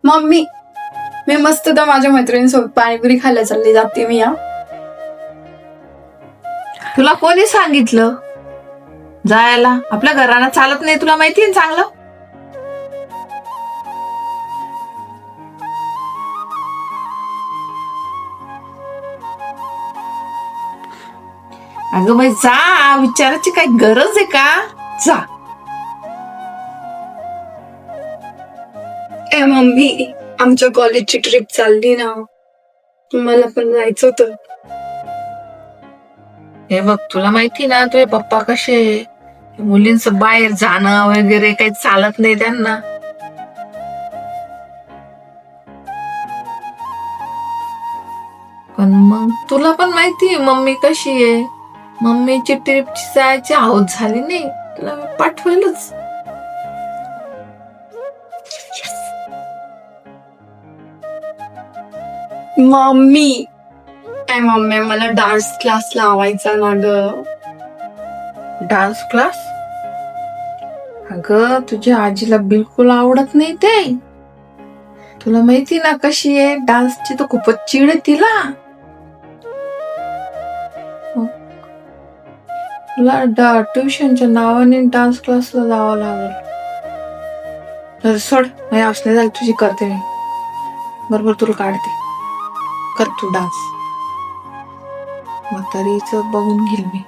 Mummy, मी मस्त तर माझ्या मैत्रिणीसोबत पाणीपुरी खायला चालली जाते मी. तुला कोणी सांगितलं जायला? आपल्या घराला चालत नाही, तुला माहिती आहे चांगलं. अगं बाई जा, विचारायची काही गरज आहे का? जा. ए मम्मी, आमच्या कॉलेजची ट्रिप चालली ना, मला पण जायचं होतं. हे बघ, तुला माहिती ना तुझे पप्पा कसे, मुलींचं बाहेर जाणं वगैरे काही चालत नाही त्यांना. पण मग तुला पण माहिती आहे मम्मी कशी आहे. मम्मीची ट्रिपची जायची हौस झाली नाही, तुला मी पाठवेलच. मम्मी, ए मम्मी, मला डान्स क्लास लावायचा ना ग. Dance class? अगं तुझ्या आजीला बिलकुल आवडत नाही ते. तुला माहिती ना कशी आहे, डान्सची तर खूपच चिड आहे तिला. तुला ट्युशनच्या नावाने डान्स क्लासला जावं लागेल. तर सोड, माझी असणे झाली, तुझी करते मी. बरोबर तुला काढते, कर तू डान्स. म्हातारीच बघून घेईल मी.